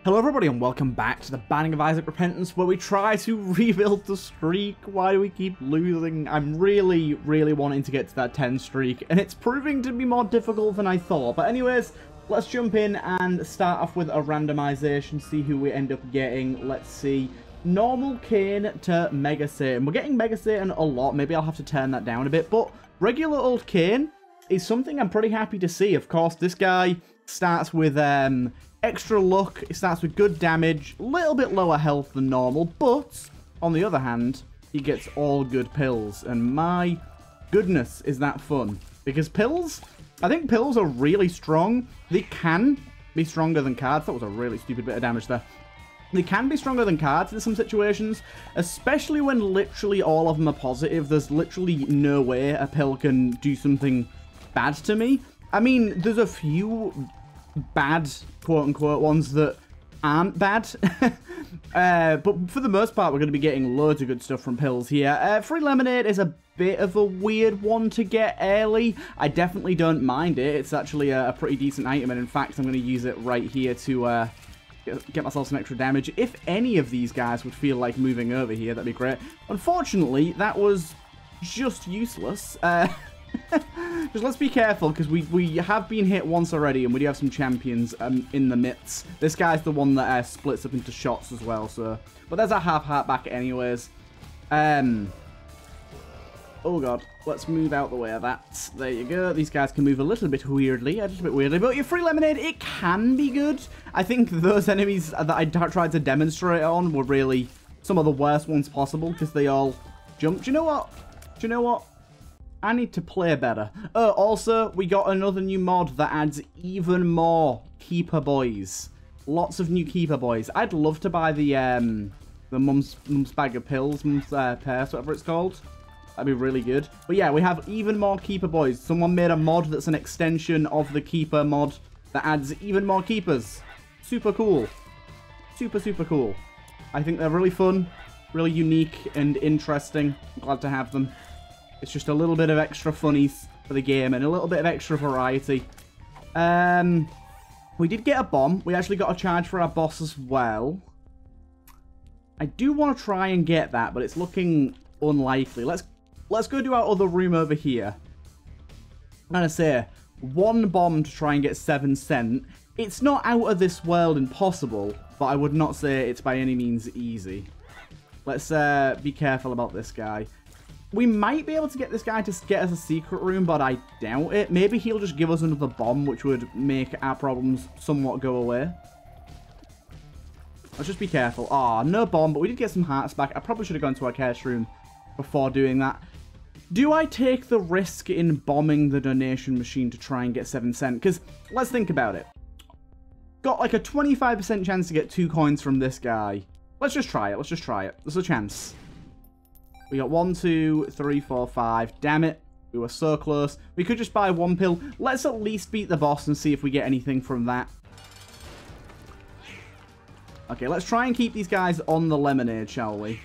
Hello everybody and welcome back to the Banning of Isaac Repentance, where we try to rebuild the streak. Why do we keep losing? I'm really wanting to get to that 10 streak, and it's proving to be more difficult than I thought. But anyways, let's jump in and start off with a randomization, see who we end up getting. Let's see. Normal Kane to Mega Satan. We're getting Mega Satan a lot. Maybe I'll have to turn that down a bit, but regular old Kane is something I'm pretty happy to see. Of course, this guy starts with extra luck. It starts with good damage, a little bit lower health than normal, but on the other hand, he gets all good pills, and my goodness, is that fun. Because pills, I think pills are really strong. They can be stronger than cards. That was a really stupid bit of damage there. They can be stronger than cards in some situations, especially when literally all of them are positive. There's literally no way a pill can do something bad to me. I mean, there's a few bad, quote-unquote, ones that aren't bad. But for the most part, we're going to be getting loads of good stuff from pills here. Free Lemonade is a bit of a weird one to get early. I definitely don't mind it. It's actually a pretty decent item, and in fact, I'm going to use it right here to get myself some extra damage. If any of these guys would feel like moving over here, that'd be great. Unfortunately, that was just useless. Just let's be careful, because we have been hit once already, and we do have some champions in the midst. This guy's the one that splits up into shots as well, so... But there's a half heart back anyways. Oh god, let's move out the way of that. There you go. These guys can move a little bit weirdly, but your Free Lemonade, it can be good. I think those enemies that I tried to demonstrate on were really some of the worst ones possible, because they all jump. Do you know what? I need to play better. Oh, also, we got another new mod that adds even more Keeper Boys. Lots of new Keeper Boys. I'd love to buy the Mum's Bag of Pills, Mum's Purse, whatever it's called. That'd be really good. But yeah, we have even more Keeper Boys. Someone made a mod that's an extension of the Keeper mod that adds even more Keepers. Super cool. Super cool. I think they're really fun, really unique and interesting. I'm glad to have them. It's just a little bit of extra funnies for the game and a little bit of extra variety. We did get a bomb. We actually got a charge for our boss as well. I do want to try and get that, but it's looking unlikely. Let's go do our other room over here. I'm going to say, one bomb to try and get 7 cent. It's not out of this world impossible, but I would not say it's by any means easy. Let's be careful about this guy. We might be able to get this guy to get us a secret room, but I doubt it. Maybe he'll just give us another bomb, which would make our problems somewhat go away. Let's just be careful. Ah, no bomb, but we did get some hearts back. I probably should have gone to our cash room before doing that. Do I take the risk in bombing the donation machine to try and get 7 cent? Because let's think about it. Got like a 25% chance to get 2 coins from this guy. Let's just try it. Let's just try it. There's a chance. We got 1, 2, 3, 4, 5. Damn it. We were so close. We could just buy 1 pill. Let's at least beat the boss and see if we get anything from that. Okay, let's try and keep these guys on the lemonade, shall we?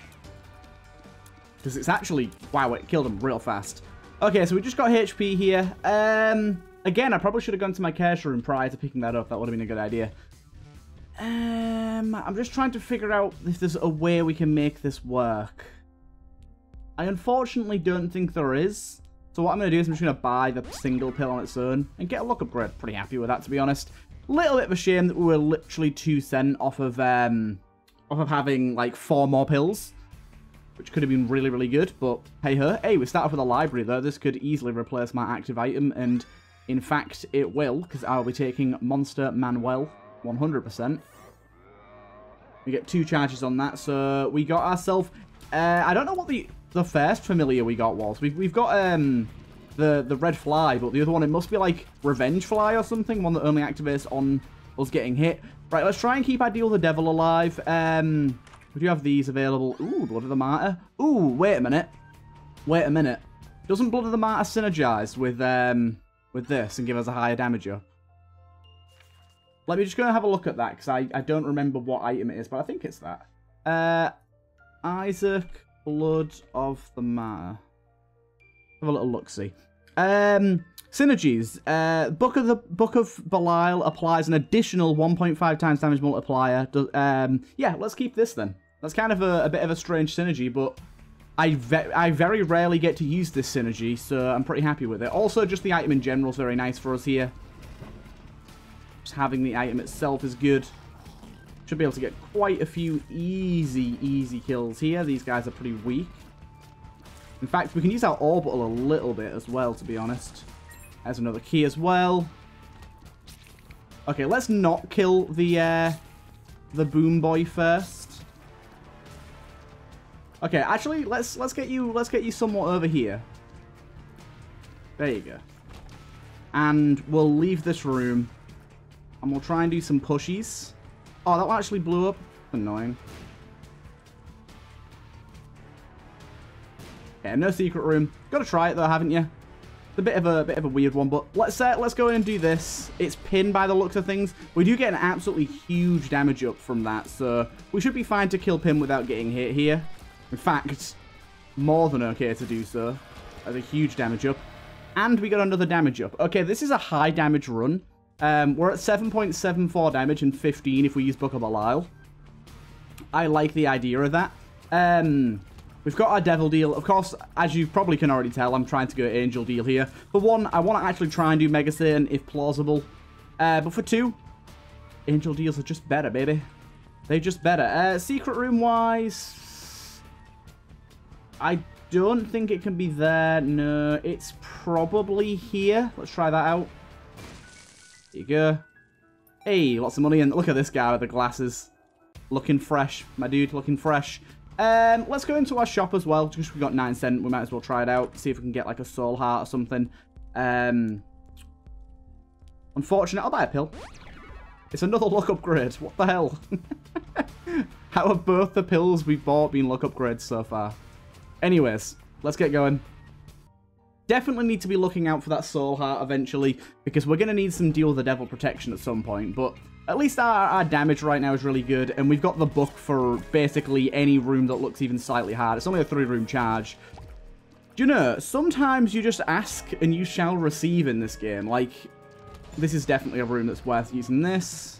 Because it's actually... Wow, it killed them real fast. Okay, so we just got HP here. Again, I probably should have gone to my cash room prior to picking that up. That would have been a good idea. I'm just trying to figure out if there's a way we can make this work. I unfortunately don't think there is. So what I'm going to do is I'm just going to buy the single pill on its own and get a luck upgrade. Pretty happy with that, to be honest. Little bit of a shame that we were literally 2 cent off of having like 4 more pills, which could have been really good. But hey ho. Hey, we start off with a library though. This could easily replace my active item, and in fact it will, because I'll be taking Monster Manuel 100%. We get 2 charges on that, so we got ourselves. I don't know what the first familiar we got was. We've got the red fly, but the other one, it must be like revenge fly or something, one that only activates on us getting hit. Right, let's try and keep our deal the devil alive. We do have these available. Ooh, Blood of the Martyr. Ooh, wait a minute. Doesn't Blood of the Martyr synergize with this and give us a higher damage up? Let me just go and have a look at that, because I don't remember what item it is, but I think it's that. Isaac, Blood of the Martyr. Have a little look-see. Synergies. Book of Belial applies an additional 1.5 times damage multiplier. Yeah, let's keep this then. That's kind of a bit of a strange synergy, but I very rarely get to use this synergy, so I'm pretty happy with it. Also, just the item in general is very nice for us here. Just having the item itself is good. Should be able to get quite a few easy kills here. These guys are pretty weak. In fact, we can use our orbital a little bit as well, to be honest. There's another key as well. Okay, let's not kill the boom boy first. Okay, actually, let's get you somewhat over here. There you go. And we'll leave this room, and we'll try and do some pushies. Oh, that one actually blew up. Annoying. Yeah, no secret room. Got to try it though, haven't you? It's a bit of a weird one, but let's go in and do this. It's pinned by the looks of things. We do get an absolutely huge damage up from that, so we should be fine to kill Pin without getting hit here. In fact, more than okay to do so. That's a huge damage up, and we got another damage up. Okay, this is a high damage run. We're at 7.74 damage and 15 if we use Book of Belial. I like the idea of that. We've got our Devil Deal. Of course, as you probably can already tell, I'm trying to go Angel Deal here. For one, I want to actually try and do Mega Satan if plausible. But for two, Angel Deals are just better, baby. They're just better. Secret Room-wise, I don't think it can be there. No, it's probably here. Let's try that out. There you go. Hey, lots of money. And look at this guy with the glasses. Looking fresh. My dude, looking fresh. Let's go into our shop as well. Just we got 9 cents. We might as well try it out. See if we can get like a soul heart or something. Unfortunate. I'll buy a pill. It's another luck upgrade. What the hell? How have both the pills we've bought been luck upgrades so far? Anyways, let's get going. Definitely need to be looking out for that soul heart eventually, because we're going to need some deal with the devil protection at some point. But at least our damage right now is really good, and we've got the book for basically any room that looks even slightly hard. It's only a 3-room charge. Do you know, sometimes you just ask and you shall receive in this game. Like, this is definitely a room that's worth using this.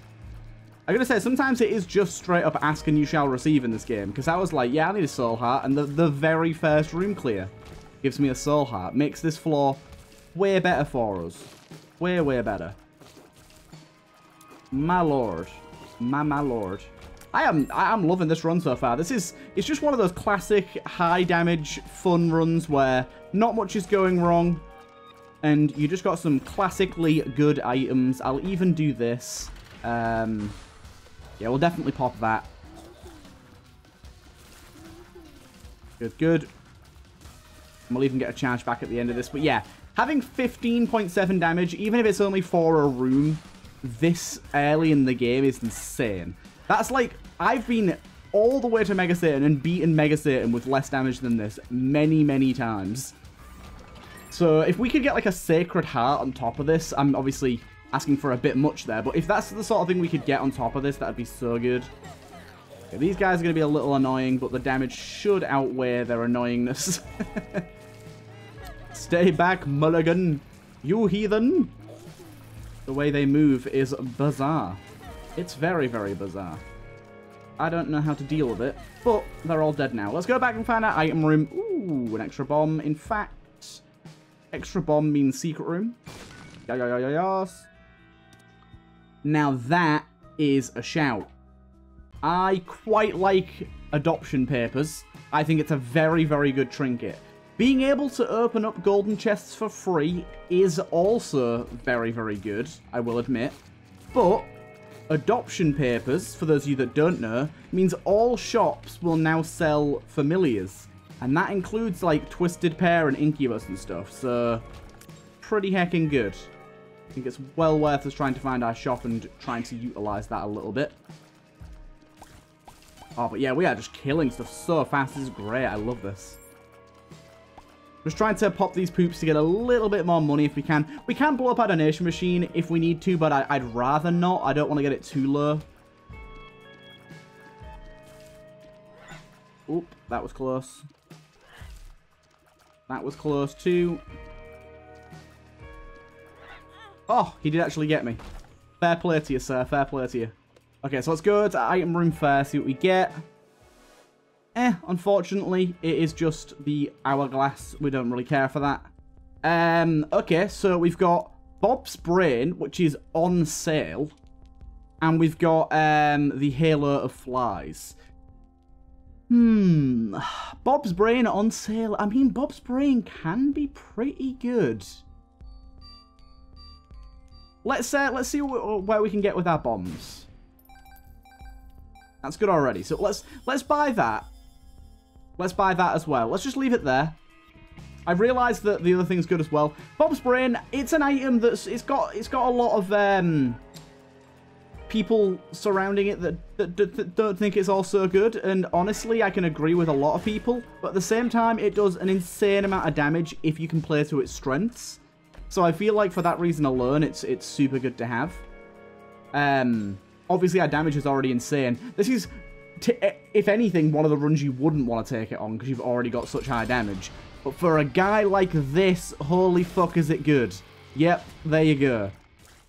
I gotta say, sometimes it is just straight up ask and you shall receive in this game, because I was like, yeah, I need a soul heart, and the very first room clear gives me a soul heart. Makes this floor way better for us. Way, way better. My lord. My lord. I am loving this run so far. It's just one of those classic high damage fun runs where not much is going wrong, and you just got some classically good items. I'll even do this. Yeah, we'll definitely pop that. Good. And we'll even get a charge back at the end of this. But yeah, having 15.7 damage, even if it's only for a room, this early in the game is insane. That's like, I've been all the way to Mega Satan and beaten Mega Satan with less damage than this many, many times. So if we could get like a Sacred Heart on top of this, I'm obviously asking for a bit much there, but if that's the sort of thing we could get on top of this, that'd be so good. Okay, these guys are going to be a little annoying, but the damage should outweigh their annoyingness. Stay back, Mulligan. You heathen. The way they move is bizarre. It's very, very bizarre. I don't know how to deal with it, but they're all dead now. Let's go back and find our item room. Ooh, an extra bomb. In fact, extra bomb means secret room. Yes. Now that is a shout. I quite like adoption papers. I think it's a very, very good trinket. Being able to open up golden chests for free is also very, very good, I will admit. But adoption papers, for those of you that don't know, means all shops will now sell familiars. And that includes like Twisted Pair and Incubus and stuff. So pretty heckin' good. I think it's well worth us trying to find our shop and trying to utilize that a little bit. Oh, but yeah, we are just killing stuff so fast. This is great. I love this. Just trying to pop these poops to get a little bit more money if we can. We can blow up our donation machine if we need to, but I'd rather not. I don't want to get it too low. Oop, that was close. That was close too. Oh, he did actually get me. Fair play to you, sir. Fair play to you. Okay, so let's go to item room first, see what we get. Unfortunately, it is just the hourglass. We don't really care for that. Okay, so we've got Bob's Brain, which is on sale. And we've got the Halo of Flies. Bob's Brain on sale. I mean, Bob's Brain can be pretty good. Let's see where we can get with our bombs. That's good already. So let's buy that. Let's buy that as well. Let's just leave it there. I realised that the other thing's good as well. Bob's Brain, it's an item that's it's got a lot of people surrounding it that don't think it's also good, and honestly I can agree with a lot of people, but at the same time it does an insane amount of damage if you can play to its strengths. So I feel like for that reason alone it's super good to have. Obviously our damage is already insane. This is, if anything, one of the runs you wouldn't want to take it on because you've already got such high damage. But for a guy like this, holy fuck is it good. Yep, there you go.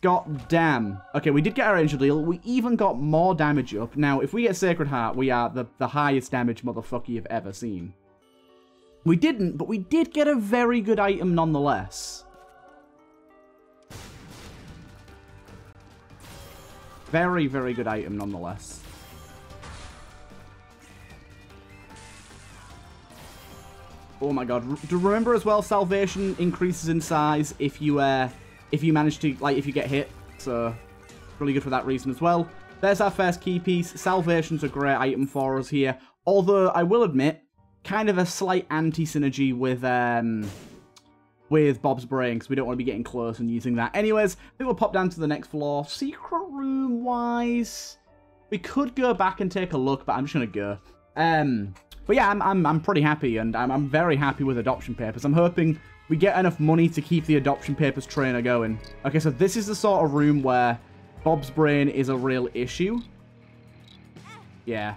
God damn. Okay, we did get our angel deal. We even got more damage up. Now, if we get Sacred Heart, we are the highest damage motherfucker you've ever seen. We didn't, but we did get a very good item nonetheless. Very, very good item nonetheless. Oh my god. Remember as well, Salvation increases in size if you manage to, like, if you get hit. So, really good for that reason as well. There's our first key piece. Salvation's a great item for us here. Although, I will admit, kind of a slight anti-synergy with Bob's Brain, because we don't want to be getting close and using that. Anyways, I think we'll pop down to the next floor. Secret room-wise, we could go back and take a look, but I'm just going to go. But yeah, I'm pretty happy, and I'm very happy with adoption papers. I'm hoping we get enough money to keep the adoption papers trainer going. Okay, so this is the sort of room where Bob's Brain is a real issue. Yeah,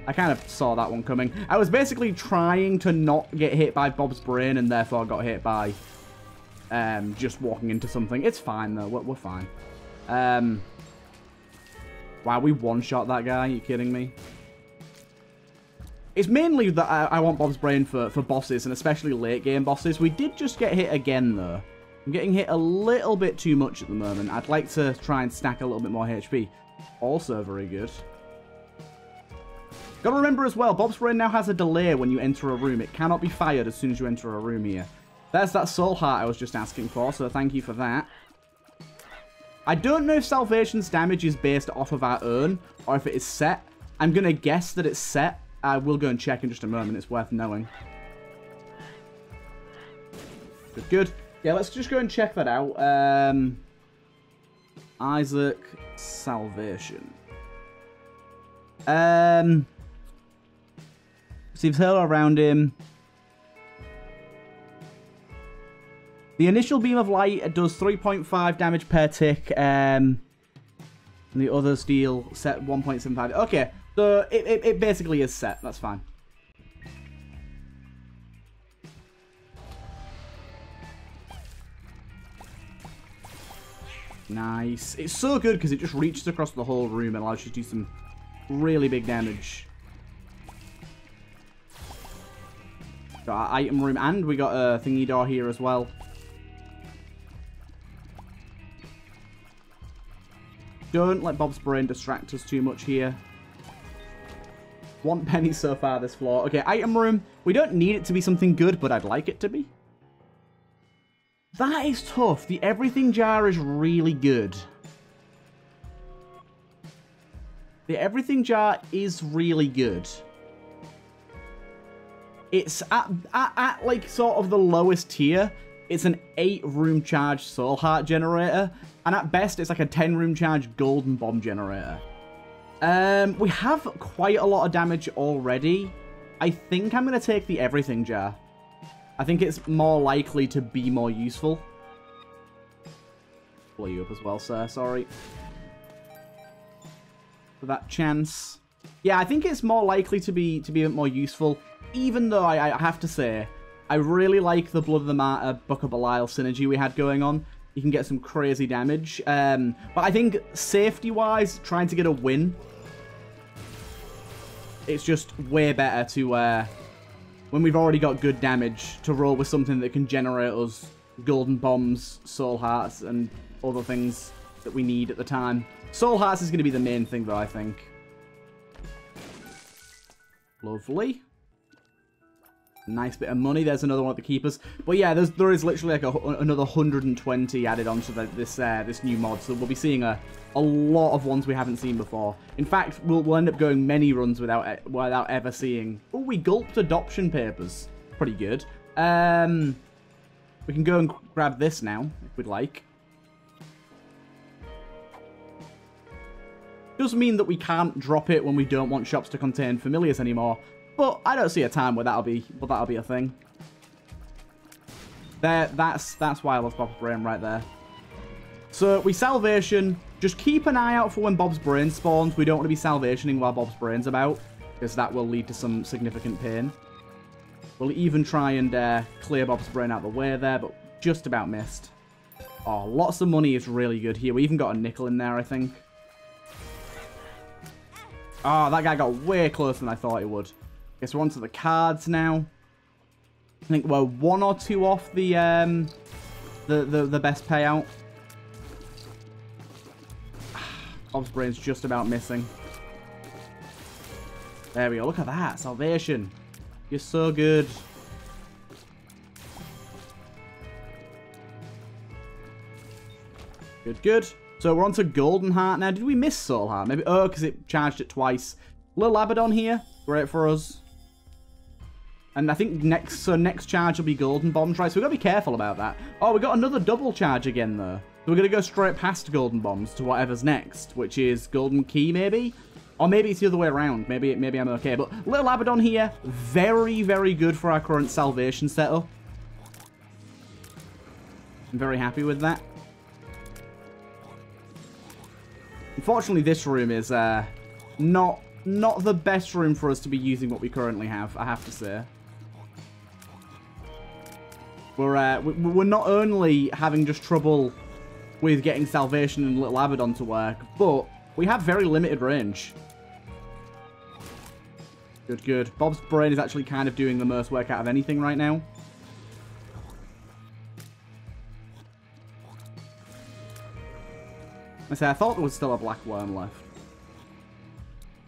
I kind of saw that one coming. I was basically trying to not get hit by Bob's Brain, and therefore got hit by just walking into something. It's fine, though. We're fine. Wow, we one-shot that guy. Are you kidding me? It's mainly that I want Bob's Brain for bosses, and especially late-game bosses. We did just get hit again, though. I'm getting hit a little bit too much at the moment. I'd like to try and stack a little bit more HP. Also very good. Gotta remember as well, Bob's Brain now has a delay when you enter a room. It cannot be fired as soon as you enter a room here. There's that soul heart I was just asking for, so thank you for that. I don't know if Salvation's damage is based off of our own, or if it is set. I'm gonna guess that it's set. I will go and check in just a moment. It's worth knowing. Good, good. Yeah, let's just go and check that out. Isaac Salvation. Receives halo around him. The initial beam of light does 3.5 damage per tick. And the others deal set 1.75. Okay. So, it basically is set. That's fine. Nice. It's so good because it just reaches across the whole room and allows you to do some really big damage. Got our item room, and we got a thingy door here as well. Don't let Bob's Brain distract us too much here. 1 penny so far this floor. Okay, item room. We don't need it to be something good, but I'd like it to be. That is tough. The everything jar is really good. The everything jar is really good. It's at like sort of the lowest tier. It's an 8-room charge soul heart generator. And at best, it's like a 10-room charge golden bomb generator. We have quite a lot of damage already. I think I'm going to take the everything jar. I think it's more likely to be more useful. Blow you up as well, sir. Sorry. For that chance. Yeah, I think it's more likely to be a bit more useful. Even though I have to say, I really like the Blood of the Martyr, Book of Belial synergy we had going on. you can get some crazy damage. But I think safety-wise, trying to get a win, it's just way better to, when we've already got good damage, to roll with something that can generate us golden bombs, soul hearts, and other things that we need at the time. Soul hearts is going to be the main thing, though, I think. Lovely. Nice bit of money. There's another one at the keepers. But yeah, there is literally like another 120 added onto this new mod. So we'll be seeing a lot of ones we haven't seen before. In fact, we'll end up going many runs without ever seeing. Oh, we gulped adoption papers. Pretty good. We can go and grab this now if we'd like. Does mean that we can't drop it when we don't want shops to contain familiars anymore. But I don't see a time where that'll be a thing. That's why I love Bob's Brain right there. So we salvation. Just keep an eye out for when Bob's Brain spawns. We don't want to be salvationing while Bob's Brain's about, because that will lead to some significant pain. We'll even try and clear Bob's Brain out of the way there, but just about missed. Oh, lots of money is really good here. We even got a nickel in there, I think. Oh, that guy got way closer than I thought he would. Guess we're on to the cards now. I think we're 1 or 2 off the best payout. Bob's Brain's just about missing. There we go. Look at that. Salvation. You're so good. Good, good. So we're on to Golden Heart now. Did we miss Soul Heart? Maybe. Oh, because it charged it twice. Little Abaddon here. Great for us. And I think next charge will be Golden Bombs, right? So we've got to be careful about that. Oh, we got another double charge again, though. So we're going to go straight past Golden Bombs to whatever's next, which is Golden Key, maybe? Or maybe it's the other way around. Maybe I'm okay. But Little Abaddon here, very, very good for our current salvation setup. I'm very happy with that. Unfortunately, this room is not the best room for us to be using what we currently have, I have to say. We're not only having just trouble with getting Salvation and Little Abaddon to work, but we have very limited range. Good, good. Bob's Brain is actually kind of doing the most work out of anything right now. I thought there was still a black worm left.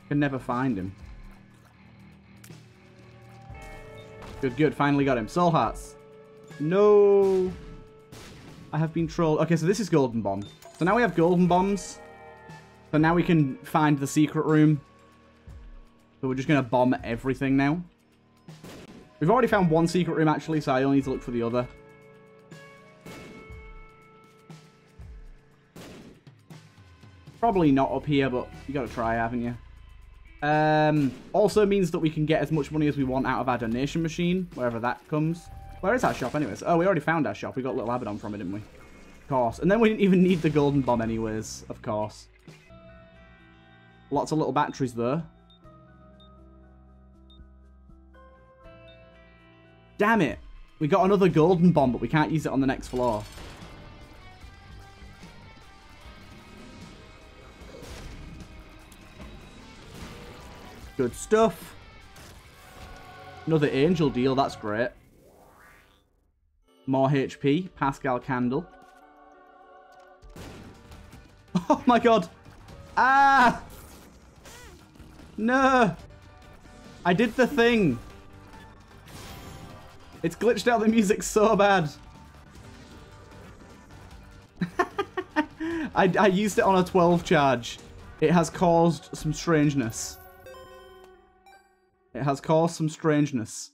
Can never find him. Good, good. Finally got him. Soul Hearts. No. I have been trolled. Okay, so this is Golden Bomb. So now we have Golden Bombs. So now we can find the secret room. So we're just going to bomb everything now. We've already found one secret room, actually, so I only need to look for the other. Probably not up here, but you got to try, haven't you? Also means that we can get as much money as we want out of our donation machine, wherever that comes. Where is our shop anyways? Oh, we already found our shop. We got Little Abaddon from it, didn't we? Of course. And then we didn't even need the Golden Bomb anyways, of course. Lots of little batteries there. Damn it. We got another Golden Bomb, but we can't use it on the next floor. Good stuff. Another angel deal, that's great. More HP, Pascal Candle. Oh my god. Ah! No! I did the thing. It's glitched out the music so bad. I used it on a 12 charge. It has caused some strangeness. It has caused some strangeness.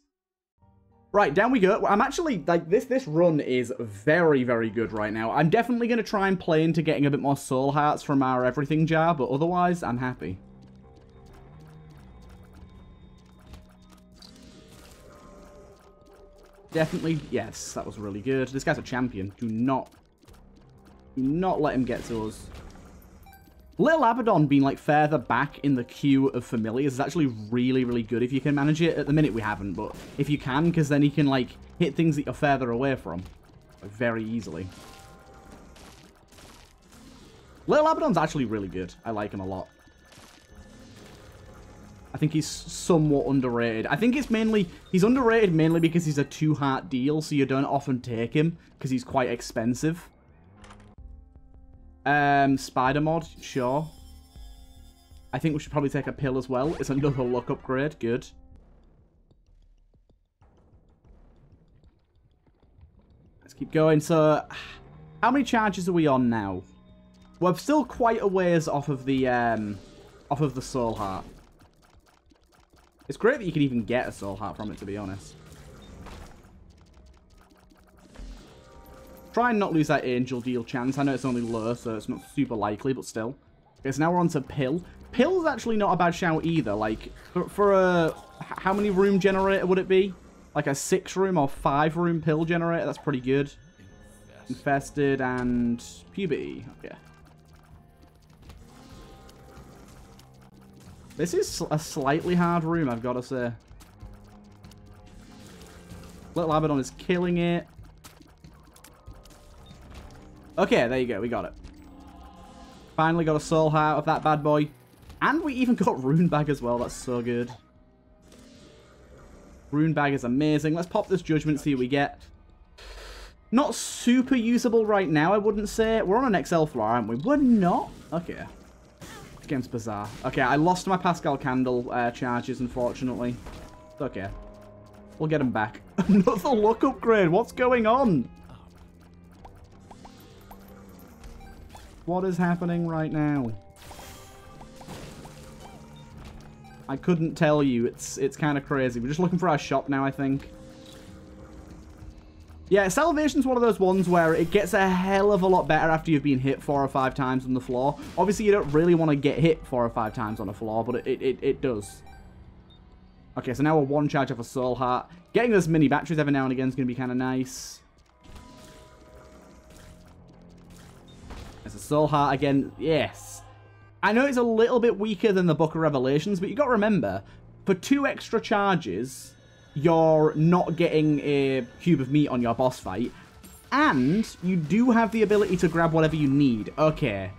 Right, down we go. I'm actually, like, this run is very, very good right now. I'm definitely going to try and play into getting a bit more soul hearts from our everything jar, but otherwise, I'm happy. Definitely, yes, that was really good. This guy's a champion. Do not let him get to us. Little Abaddon being, like, further back in the queue of familiars is actually really, really good if you can manage it. At the minute, we haven't, but if you can, because then he can, like, hit things that you're further away from. Like, very easily. Little Abaddon's actually really good. I like him a lot. I think he's somewhat underrated. I think it's mainly... He's underrated mainly because he's a 2-heart deal, so you don't often take him because he's quite expensive. Spider mod, sure. I think we should probably take a pill as well. It's another luck upgrade. Good. Let's keep going. So, how many charges are we on now? We're still quite a ways off of the soul heart. It's great that you can even get a soul heart from it, to be honest. Try and not lose that angel deal chance. I know it's only low, so it's not super likely, but still. Okay, so now we're on to pill. Pill's actually not a bad shout either. Like, for a... How many room generator would it be? Like a 6-room or 5-room pill generator? That's pretty good. Infested and puberty. Okay. This is a slightly hard room, I've got to say. Little Abaddon is killing it. Okay, there you go. We got it. Finally got a soul heart of that bad boy. And we even got Rune Bag as well. That's so good. Rune Bag is amazing. Let's pop this Judgment, see what we get. Not super usable right now, I wouldn't say. We're on an XL floor, aren't we? We're not. Okay. This game's bizarre. Okay, I lost my Pascal Candle charges, unfortunately. It's okay. We'll get them back. Another luck upgrade. What's going on? What is happening right now? I couldn't tell you. It's kind of crazy. We're just looking for our shop now, I think. Yeah, Salvation's one of those ones where it gets a hell of a lot better after you've been hit 4 or 5 times on the floor. Obviously, you don't really want to get hit 4 or 5 times on a floor, but it does. Okay, so now we're 1 charge off a soul heart. Getting those mini batteries every now and again is going to be kind of nice. There's a soul heart again. Yes. I know it's a little bit weaker than the Book of Revelations, but you got to remember, for 2 extra charges, you're not getting a cube of meat on your boss fight, and you do have the ability to grab whatever you need. Okay.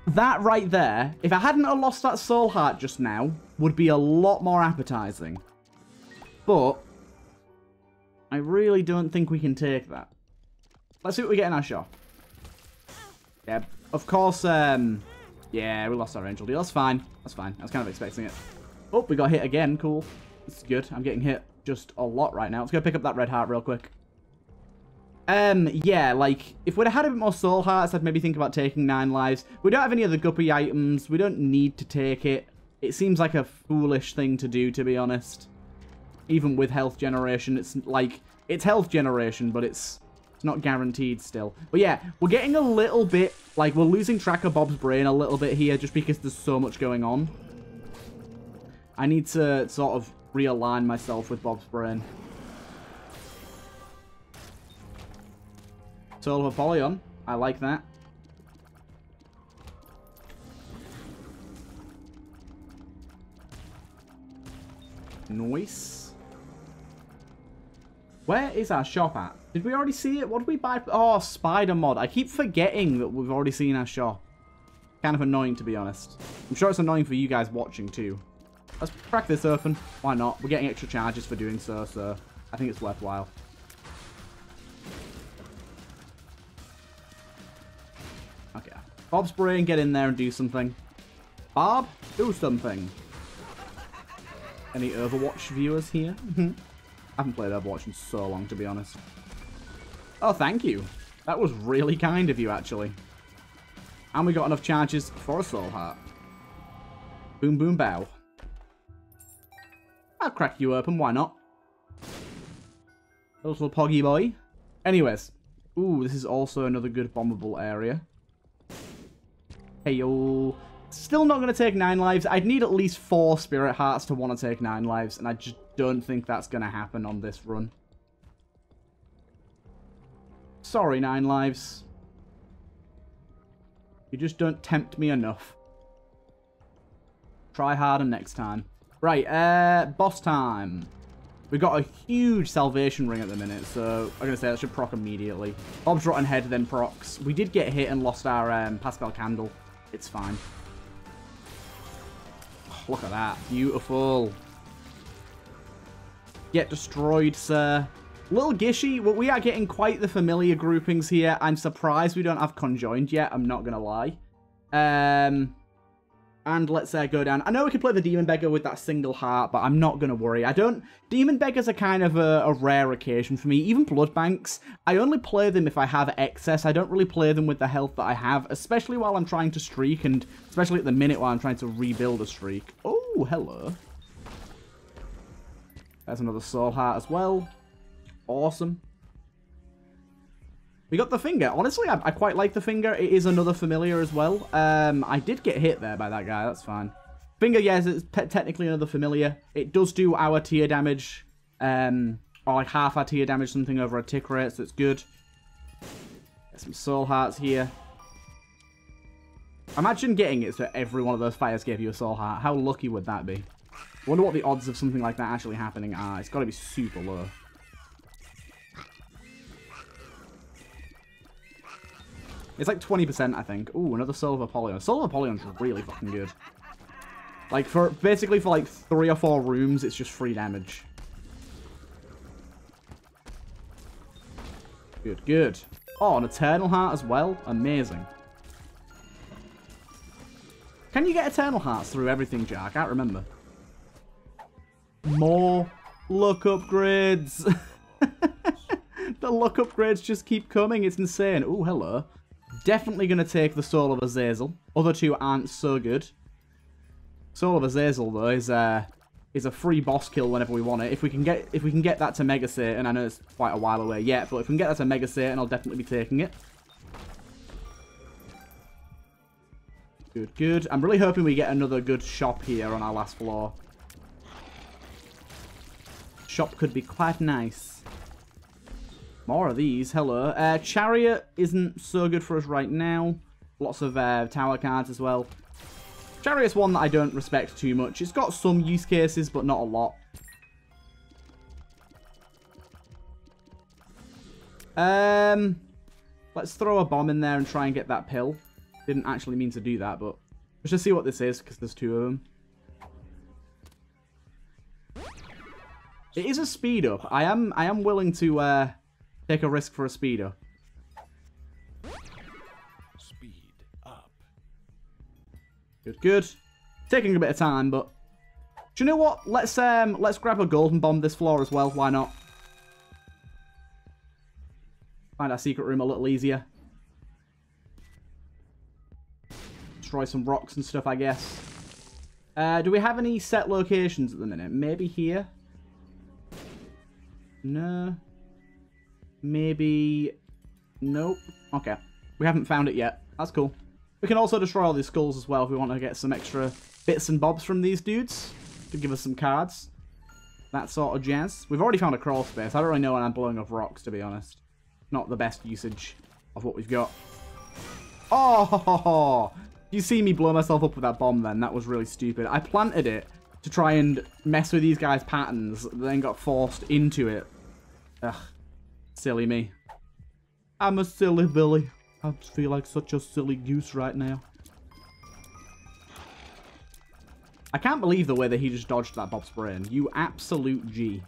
That right there, if I hadn't have lost that soul heart just now, would be a lot more appetizing. But I really don't think we can take that. Let's see what we get in our shop. Yeah, of course, yeah, we lost our angel deal. That's fine. That's fine. I was kind of expecting it. Oh, we got hit again. Cool. This is good. I'm getting hit just a lot right now. Let's go pick up that red heart real quick. Yeah, like, if we'd have had a bit more soul hearts, I'd maybe think about taking 9 lives. We don't have any other guppy items. We don't need to take it. It seems like a foolish thing to do, to be honest. Even with health generation, it's like, it's health generation, but it's not guaranteed still. But yeah, we're getting a little bit, like, we're losing track of Bob's brain a little bit here just because there's so much going on. I need to sort of realign myself with Bob's brain. Soul of Apollyon. I like that. Nice. Where is our shop at? Did we already see it? What did we buy? Oh, spider mod. I keep forgetting that we've already seen our shop. Kind of annoying, to be honest. I'm sure it's annoying for you guys watching, too. Let's crack this open. Why not? We're getting extra charges for doing so, so I think it's worthwhile. Okay. Bob's brain, get in there and do something. Bob, do something. Any Overwatch viewers here? I haven't played Overwatch in so long, to be honest. Oh, thank you. That was really kind of you, actually. And we got enough charges for a soul heart. Boom, boom, bow. I'll crack you open, why not? Little poggy boy. Anyways. Ooh, this is also another good bombable area. Hey, yo. Still not going to take 9 lives. I'd need at least 4 spirit hearts to want to take 9 lives, and I just don't think that's going to happen on this run. Sorry, 9 lives. You just don't tempt me enough. Try harder next time. Right, boss time. We got a huge salvation ring at the minute, so I'm going to say that should proc immediately. Bob's Rotten Head then procs. We did get hit and lost our Pascal Candle. It's fine. Oh, look at that. Beautiful. Get destroyed, sir. Little Gishy, well, we are getting quite the familiar groupings here. I'm surprised we don't have conjoined yet, I'm not going to lie. And let's go down. I know we could play the Demon Beggar with that single heart, but I'm not going to worry. Demon Beggars are kind of a rare occasion for me. Even Blood Banks, I only play them if I have excess. I don't really play them with the health that I have, especially while I'm trying to streak, and especially at the minute while I'm trying to rebuild a streak. Oh, hello. There's another Soul Heart as well. Awesome. We got the finger. Honestly, I quite like the finger. It is another familiar as well. I did get hit there by that guy. That's fine. Finger, yes, it's technically another familiar. It does do our tier damage. Or like half our tier damage, something over a tick rate, so it's good. Get some soul hearts here. Imagine getting it so every one of those fires gave you a soul heart. How lucky would that be? I wonder what the odds of something like that actually happening are. It's got to be super low. It's like 20%, I think. Ooh, another Soul of Apollyon. Soul of Apollion's really fucking good. Like, basically for like 3 or 4 rooms, it's just free damage. Good, good. Oh, an Eternal Heart as well. Amazing. Can you get Eternal Hearts through everything, Jar? I can't remember. More luck upgrades. The luck upgrades just keep coming. It's insane. Ooh, hello. Definitely going to take the Soul of Azazel. Other two aren't so good. Soul of Azazel, though, is a free boss kill whenever we want it. If we can get that to Mega Satan, I know it's quite a while away yet, but if we can get that to Mega Satan, I'll definitely be taking it. Good, good. I'm really hoping we get another good shop here on our last floor. Shop could be quite nice. More of these. Hello. Chariot isn't so good for us right now. Lots of tower cards as well. Chariot's one that I don't respect too much. It's got some use cases, but not a lot. Let's throw a bomb in there and try and get that pill. Didn't actually mean to do that, but let's just see what this is, because there's 2 of them. It is a speed up. I am willing to take a risk for a speed up. Speed up. Good, good. Taking a bit of time, but do you know what? Let's grab a golden bomb this floor as well. Why not? Find our secret room a little easier. Destroy some rocks and stuff, I guess. Do we have any set locations at the minute? Maybe here? No. Maybe... Nope. Okay. We haven't found it yet. That's cool. We can also destroy all these skulls as well if we want to get some extra bits and bobs from these dudes. Could give us some cards. That sort of jazz. We've already found a crawl space. I don't really know when I'm blowing up rocks, to be honest. Not the best usage of what we've got. Oh! You see me blow myself up with that bomb then. That was really stupid. I planted it to try and mess with these guys' patterns, then got forced into it. Ugh. Silly me. I'm a silly Billy. I feel like such a silly goose right now. I can't believe the way that he just dodged that Bob's brain. You absolute G.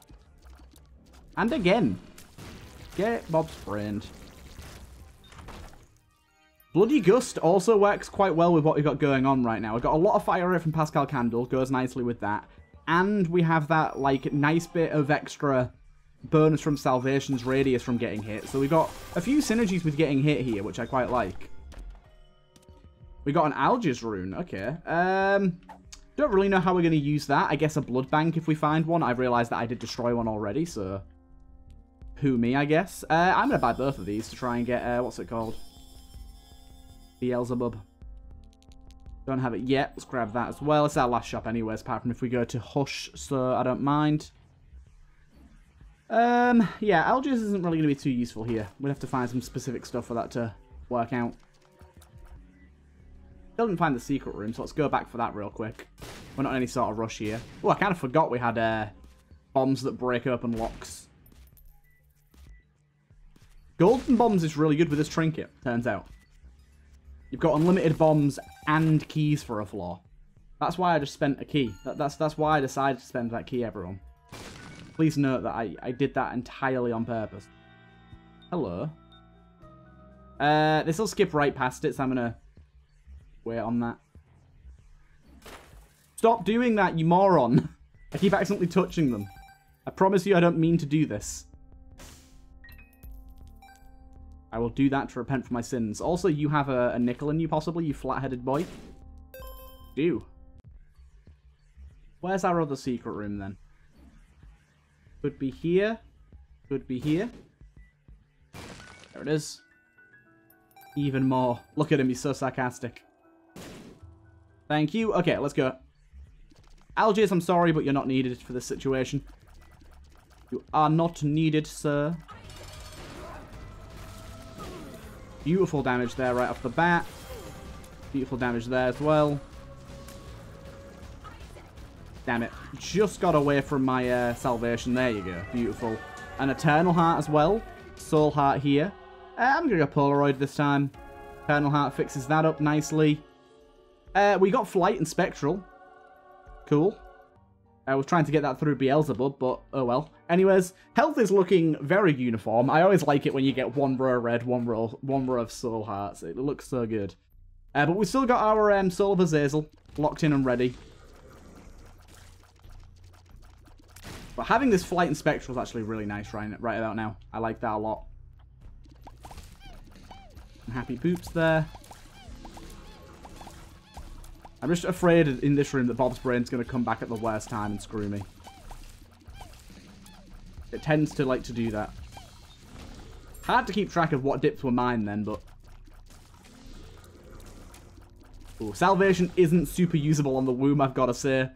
And again. Get Bob's brained. Bloody Gust also works quite well with what we've got going on right now. We've got a lot of fire rate from Pascal Candle. Goes nicely with that. And we have that, like, nice bit of extra bonus from Salvation's radius from getting hit. So we've got a few synergies with getting hit here, which I quite like. We got an Algiz rune. Okay. Don't really know how we're going to use that. I guess a blood bank if we find one. I've realized that I did destroy one already, so... Who me, I guess. I'm going to buy both of these to try and get, what's it called? Beelzebub. Don't have it yet. Let's grab that as well. It's our last shop anyways, apart from if we go to Hush, so I don't mind. Yeah, Algiz isn't really going to be too useful here. We'd have to find some specific stuff for that to work out. Still didn't find the secret room, so let's go back for that real quick. We're not in any sort of rush here. Oh, I kind of forgot we had bombs that break open locks. Golden bombs is really good with this trinket, turns out. You've got unlimited bombs and keys for a floor. That's why I just spent a key. That's why I decided to spend that key, everyone. Please note that I did that entirely on purpose. Hello. This will skip right past it, so I'm going to wait on that. Stop doing that, you moron. I keep accidentally touching them. I promise you I don't mean to do this. I will do that to repent for my sins. Also, you have a nickel in you, possibly, you flat-headed boy. Do. Where's our other secret room, then? Could be here. Could be here. There it is. Even more. Look at him, he's so sarcastic. Thank you. Okay, let's go. Algiers, I'm sorry, but you're not needed for this situation. You are not needed, sir. Beautiful damage there right off the bat. Beautiful damage there as well. Damn it. Just got away from my salvation. There you go. Beautiful. An Eternal Heart as well. Soul Heart here. I'm going to go Polaroid this time. Eternal Heart fixes that up nicely. We got Flight and Spectral. Cool. I was trying to get that through Beelzebub, but oh well. Anyways, health is looking very uniform. I always like it when you get one row of red, one row of Soul Hearts. It looks so good. But we've still got our Soul of Azazel locked in and ready. But having this Flight and Spectral is actually really nice right about now. I like that a lot. And happy poops there. I'm just afraid in this room that Bob's brain's going to come back at the worst time and screw me. It tends to like to do that. Hard to keep track of what dips were mine then, but... Ooh, Salvation isn't super usable on the womb, I've got to say.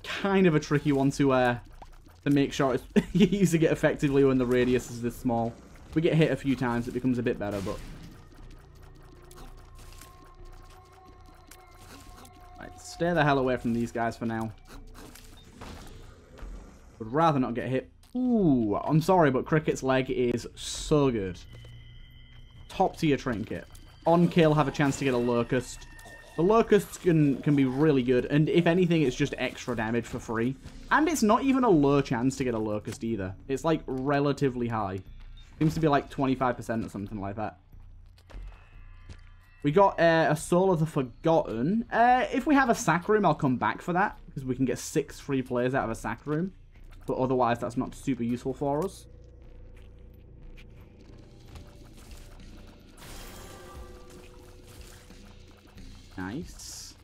Kind of a tricky one to make sure you're using it effectively when the radius is this small. If we get hit a few times, it becomes a bit better, but... Stay the hell away from these guys for now. Would rather not get hit. Ooh, I'm sorry, but Cricket's leg is so good. Top tier trinket. On kill, have a chance to get a Locust. The Locusts can be really good, and if anything, it's just extra damage for free. And it's not even a low chance to get a Locust either. It's like relatively high. Seems to be like 25% or something like that. We got a Soul of the Forgotten. If we have a sack room, I'll come back for that. Because we can get 6 free players out of a sack room. But otherwise, that's not super useful for us. Nice.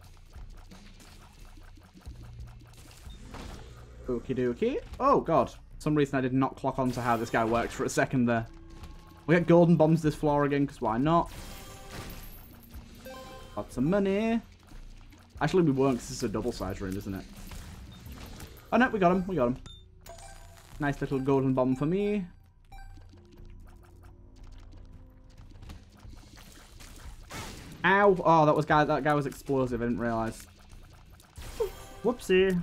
Okie dokie. Oh, God. For some reason, I did not clock on to how this guy works for a second there. We get golden bombs this floor again, because why not? Lots of money. Actually, we won't, because this is a double-sized room, isn't it? Oh, no, we got him. We got him. Nice little golden bomb for me. Ow. Oh, that guy was explosive. I didn't realize. Whoopsie.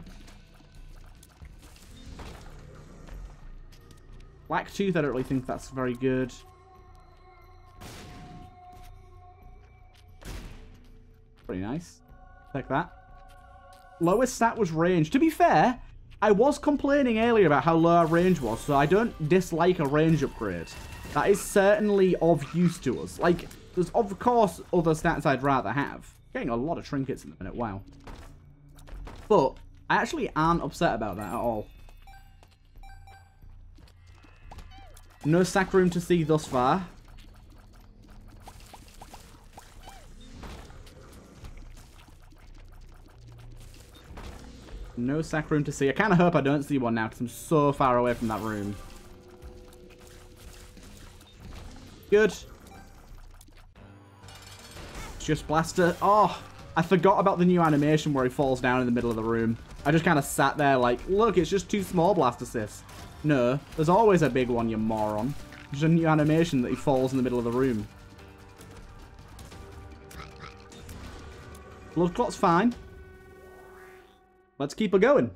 Black Tooth, I don't really think that's very good. Pretty nice. Take that. Lowest stat was range. To be fair, I was complaining earlier about how low our range was, so I don't dislike a range upgrade. That is certainly of use to us. Like, there's of course other stats I'd rather have. Getting a lot of trinkets in a minute, wow. But I actually aren't upset about that at all. No sack room to see thus far. No sack room to see. I kind of hope I don't see one now because I'm so far away from that room. Good. Just blaster. Oh, I forgot about the new animation where he falls down in the middle of the room. I just kind of sat there like, look, it's just 2 small blast assists. No, there's always a big one, you moron. There's a new animation that he falls in the middle of the room. Blood clot's fine. Let's keep her going.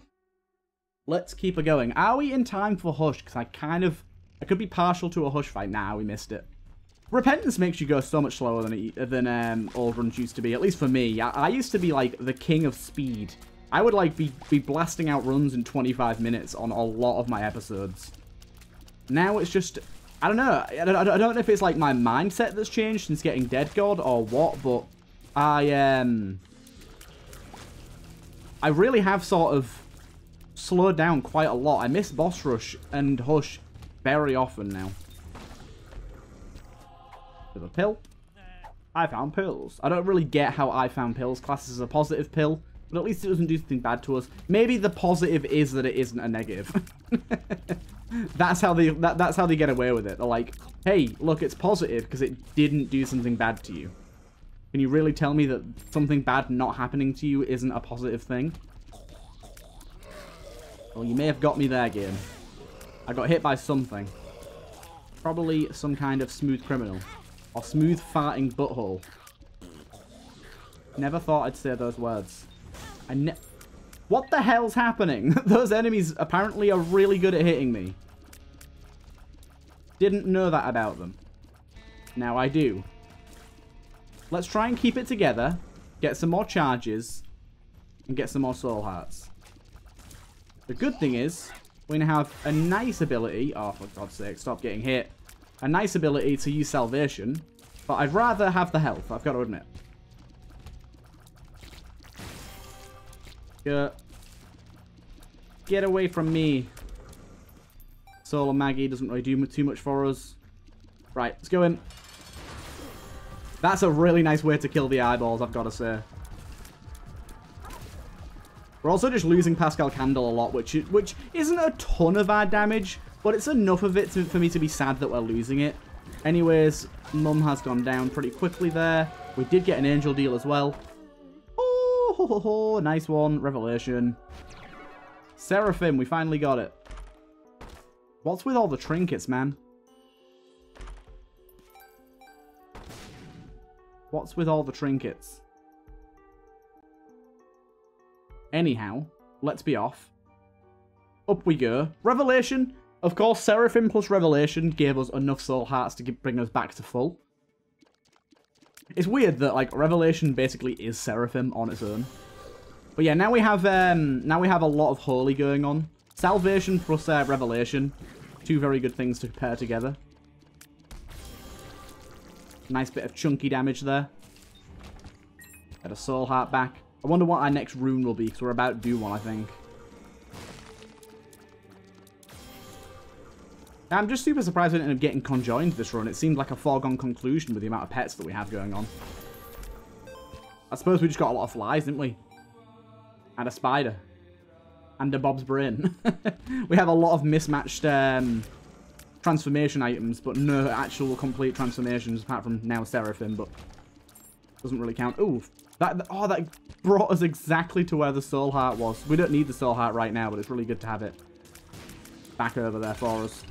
Let's keep it going. Are we in time for Hush? Because I could be partial to a Hush fight. Nah, we missed it. Repentance makes you go so much slower than old runs used to be. At least for me. I used to be like the king of speed. I would like be blasting out runs in 25 minutes on a lot of my episodes. Now it's just, I don't know. I don't know if it's like my mindset that's changed since getting Dead God or what, but I really have sort of slowed down quite a lot. I miss Boss Rush and Hush very often now. Bit of a pill. I found pills. I don't really get how I found pills classes as a positive pill, but at least it doesn't do something bad to us. Maybe the positive is that it isn't a negative. That's how they get away with it. They're like, hey, look, it's positive because it didn't do something bad to you. Can you really tell me that something bad not happening to you isn't a positive thing? Well, you may have got me there, game. I got hit by something. Probably some kind of smooth criminal. Or smooth farting butthole. Never thought I'd say those words. What the hell's happening? Those enemies apparently are really good at hitting me. Didn't know that about them. Now I do. Let's try and keep it together. Get some more charges. And get some more soul hearts. The good thing is, we're going to have a nice ability. Oh, for God's sake, stop getting hit. A nice ability to use salvation. But I'd rather have the health, I've got to admit. Get away from me. Solar Maggie doesn't really do too much for us. Right, let's go in. That's a really nice way to kill the eyeballs, I've got to say. We're also just losing Pascal Candle a lot, which isn't a ton of our damage, but it's enough of it for me to be sad that we're losing it. Anyways, Mum has gone down pretty quickly there. We did get an Angel Deal as well. Oh, ho, ho, ho, nice one. Revelation. Seraphim, we finally got it. What's with all the trinkets, man? What's with all the trinkets? Anyhow, let's be off. Up we go. Revelation. Of course, Seraphim plus Revelation gave us enough soul hearts to bring us back to full. It's weird that, like, Revelation basically is Seraphim on its own. But yeah, now we have a lot of Holy going on. Salvation plus Revelation. Two very good things to pair together. Nice bit of chunky damage there. Get a soul heart back. I wonder what our next rune will be, because we're about to do one, I think. I'm just super surprised we didn't end up getting conjoined this run. It seemed like a foregone conclusion with the amount of pets that we have going on. I suppose we just got a lot of flies, didn't we? And a spider. And a Bob's brain. We have a lot of mismatched transformation items, but no actual complete transformations, apart from now Seraphim, but doesn't really count. Ooh, that brought us exactly to where the soul heart was. We don't need the soul heart right now, but it's really good to have it back over there for us.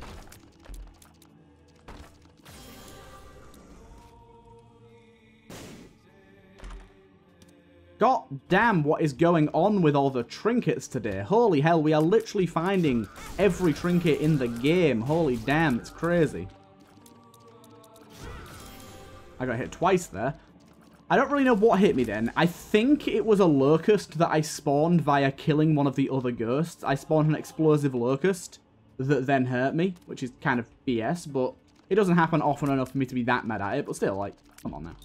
God damn, what is going on with all the trinkets today? Holy hell, we are literally finding every trinket in the game. Holy damn, it's crazy. I got hit twice there. I don't really know what hit me then. I think it was a locust that I spawned via killing one of the other ghosts. I spawned an explosive locust that then hurt me, which is kind of BS, but it doesn't happen often enough for me to be that mad at it, but still, like, come on now.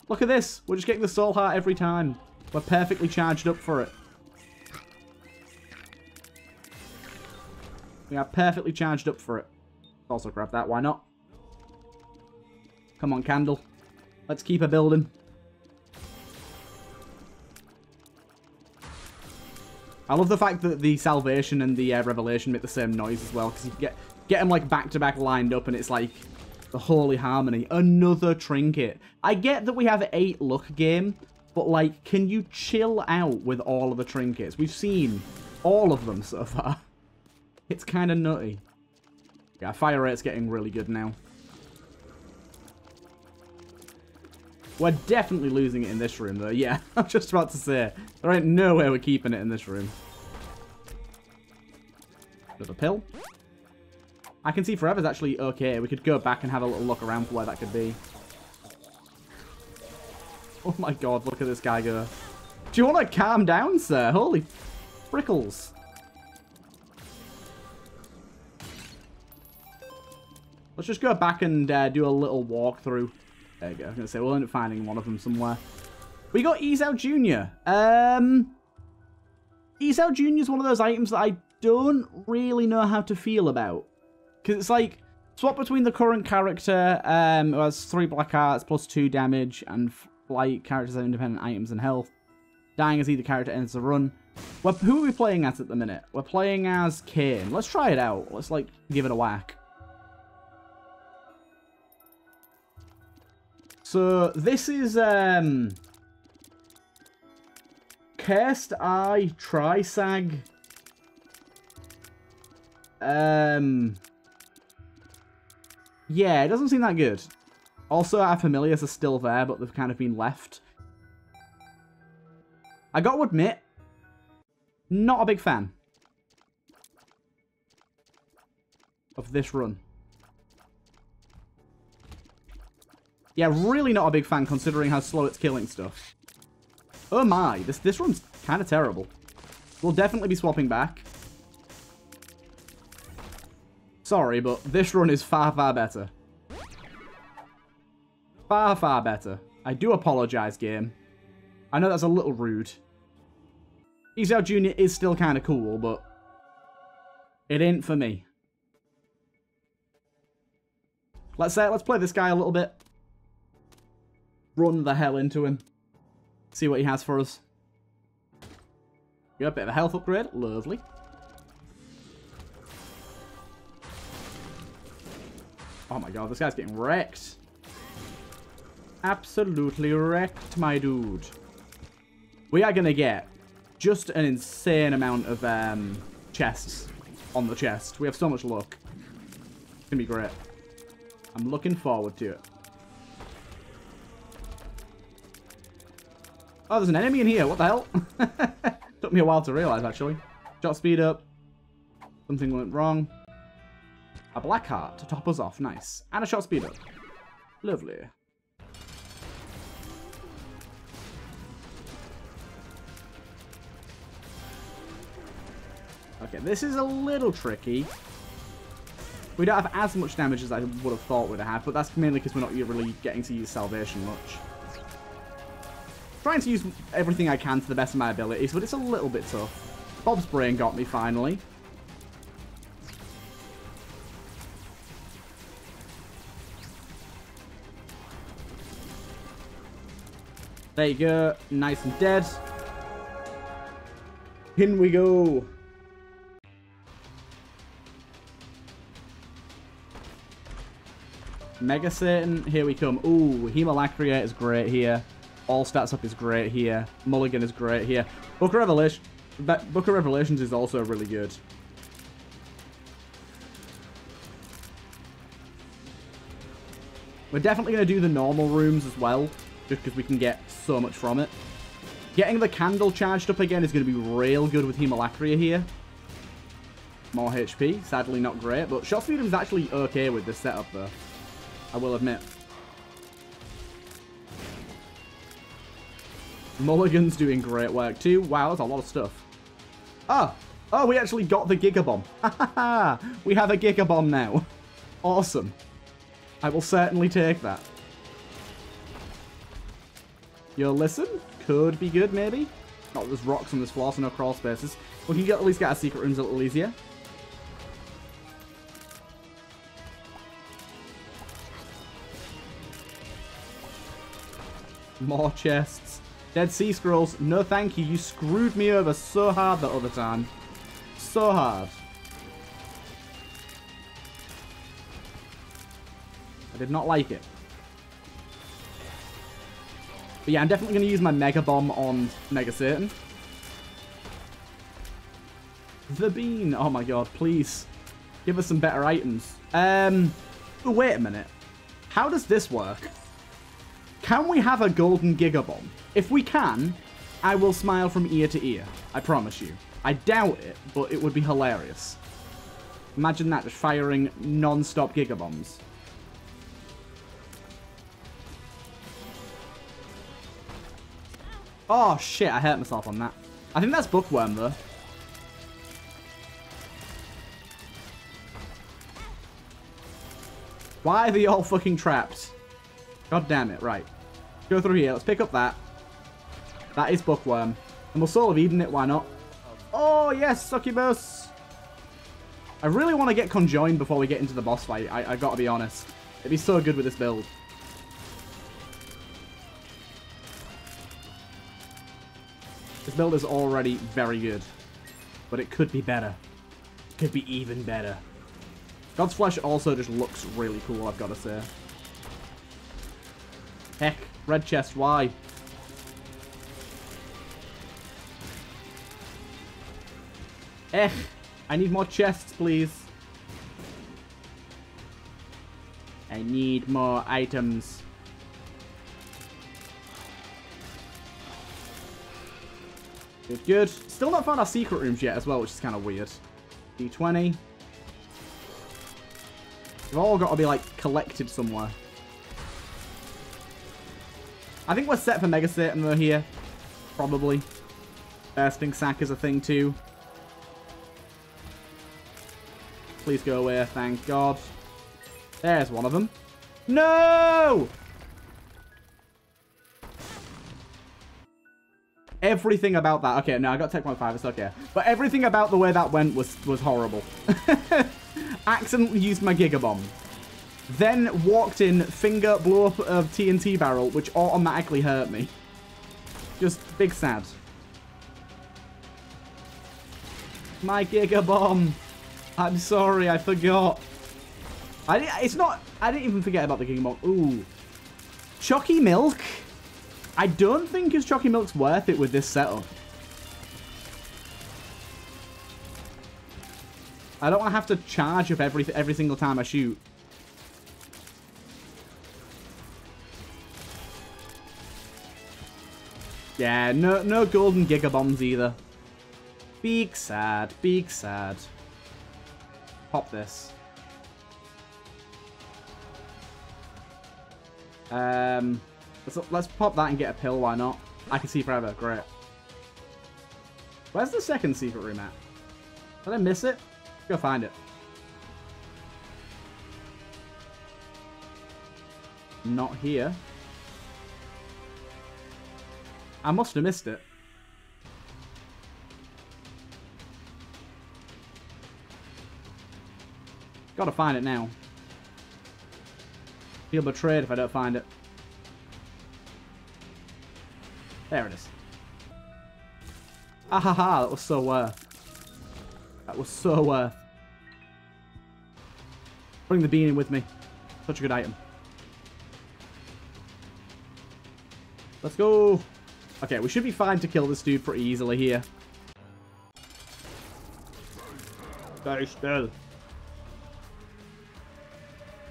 Look at this. We're just getting the soul heart every time. We're perfectly charged up for it. We are perfectly charged up for it. Also grab that, why not? Come on, Candle. Let's keep her building. I love the fact that the Salvation and the Revelation make the same noise as well, because you can get them like back-to-back lined up, and it's like the holy harmony. Another trinket. I get that we have 8 luck game, but like, can you chill out with all of the trinkets? We've seen all of them so far. It's kind of nutty. Yeah, fire rate's getting really good now. We're definitely losing it in this room, though. Yeah, I'm just about to say. There ain't no way we're keeping it in this room. Another pill. I can see Forever's actually okay. We could go back and have a little look around for where that could be. Oh my god, look at this guy go. Do you want to calm down, sir? Holy frickles. Let's just go back and do a little walkthrough. There you go. I was going to say, we'll end up finding one of them somewhere. We got AZAZEL Jr. AZAZEL Jr. is one of those items that I don't really know how to feel about. Because it's like, swap between the current character, who has 3 black arts plus 2 damage, and flight characters have independent items and health. Dying as either character ends the run. Who are we playing as at the minute? We're playing as Kane. Let's try it out. Let's, like, give it a whack. So, this is, Cursed Eye Trisag. Yeah, it doesn't seem that good. Also, our familiars are still there, but they've kind of been left. I got to admit, not a big fan of this run. Yeah, really not a big fan considering how slow it's killing stuff. Oh my, this run's kind of terrible. We'll definitely be swapping back. Sorry, but this run is far, far better. Far, far better. I do apologize, game. I know that's a little rude. AZAZEL Jr. is still kind of cool, but it ain't for me. Let's play this guy a little bit. Run the hell into him. See what he has for us. Got a bit of a health upgrade. Lovely. Oh my god, this guy's getting wrecked. Absolutely wrecked, my dude. We are going to get just an insane amount of chests on the chest. We have so much luck. It's going to be great. I'm looking forward to it. Oh, there's an enemy in here. What the hell? Took me a while to realise, actually. Shot speed up. Something went wrong. A black heart to top us off. Nice. And a shot speed up. Lovely. Okay, this is a little tricky. We don't have as much damage as I would have thought we'd have, but that's mainly because we're not really getting to use salvation much. Trying to use everything I can to the best of my abilities, but it's a little bit tough. Bob's brain got me finally. There you go. Nice and dead. In we go. Mega Satan, here we come. Ooh, Hemolacria is great here. All Stats Up is great here. Mulligan is great here. Book of Revelations is also really good. We're definitely going to do the normal rooms as well, just because we can get so much from it. Getting the candle charged up again is going to be real good with Hemolacria here. More HP, sadly not great, but Shot Speed is actually okay with this setup though, I will admit. Mulligan's doing great work too. Wow, that's a lot of stuff. Oh, we actually got the Giga Bomb. We have a Giga Bomb now. Awesome. I will certainly take that. Yo, listen. Could be good, maybe. Oh, there's rocks on this floor, so no crawl spaces. We can at least get our secret rooms a little easier. More chests. Dead Sea Scrolls. No thank you. You screwed me over so hard the other time. So hard. I did not like it. But yeah, I'm definitely going to use my Mega Bomb on Mega Satan. The Bean. Oh my god, please. Give us some better items. Wait a minute. How does this work? Can we have a golden Giga Bomb? If we can, I will smile from ear to ear. I promise you. I doubt it, but it would be hilarious. Imagine that, just firing non-stop gigabombs. Oh, shit, I hurt myself on that. I think that's Bookworm, though. Why are they all fucking trapped? God damn it, right. Go through here, let's pick up that. That is Bookworm. And we'll Soul of Eden it, why not? Oh, yes, Succubus! I really want to get conjoined before we get into the boss fight, I gotta be honest. It'd be so good with this build. This build is already very good. But it could be better. It could be even better. God's Flesh also just looks really cool, I've got to say. Heck, red chest, why? I need more chests, please. I need more items. Good, good. Still not found our secret rooms yet as well, which is kind of weird. D20. They've all got to be, like, collected somewhere. I think we're set for Mega Satan, though, here. Probably. Bursting Sack is a thing, too. Please go away, thank God. There's one of them. No! Everything about that... Okay, no, I got Tech 1.5, it's okay. But everything about the way that went was horrible. Accidentally used my Giga Bomb. Then walked in, finger blew up a TNT barrel, which automatically hurt me. Just big sad. My Giga Bomb. I'm sorry, I forgot. I didn't even forget about the Giga Bomb. Ooh. Chalky Milk? I don't think his Chalky Milk's worth it with this setup. I don't want to have to charge up every single time I shoot. Yeah, no golden Giga Bombs either. Big sad, big sad. Pop this. Let's pop that and get a pill, why not? I can see forever, great. Where's the second secret room at? Did I miss it? Go find it. Not here. I must have missed it. Gotta find it now. Feel betrayed if I don't find it. There it is. Ah ha ha, that was so worth. That was so worth. Bring the bean in with me. Such a good item. Let's go. Okay, we should be fine to kill this dude pretty easily here. Stay still.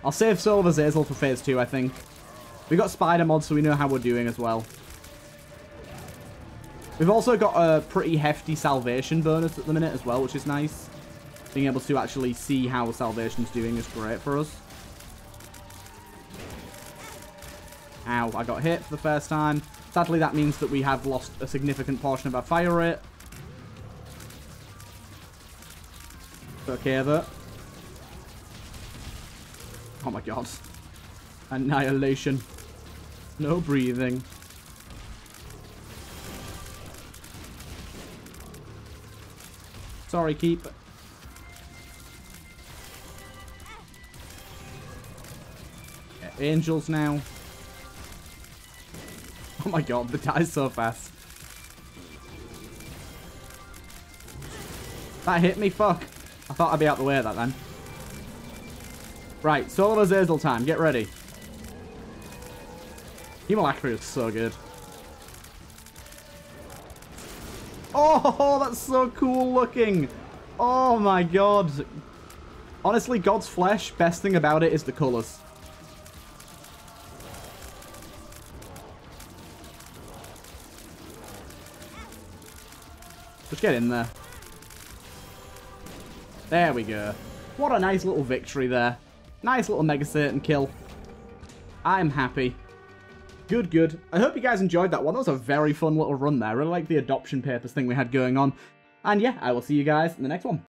I'll save Soul of Azazel for phase 2, I think. We got Spider Mod, so we know how we're doing as well. We've also got a pretty hefty salvation bonus at the minute as well, which is nice. Being able to actually see how salvation's doing is great for us. Ow, I got hit for the first time. Sadly, that means that we have lost a significant portion of our fire rate. Okay, though. Oh my god. Annihilation. No breathing. Sorry, keep. Yeah, angels now. Oh my god, they die so fast. That hit me? Fuck. I thought I'd be out the way of that then. Right, Soul of Azazel time. Get ready. Hemolacria is so good. Oh, that's so cool looking. Oh my god. Honestly, God's Flesh, best thing about it is the colors. Just get in there. There we go. What a nice little victory there. Nice little Mega Satan kill. I'm happy. Good, good. I hope you guys enjoyed that one. That was a very fun little run there. I really like the adoption papers thing we had going on. And yeah, I will see you guys in the next one.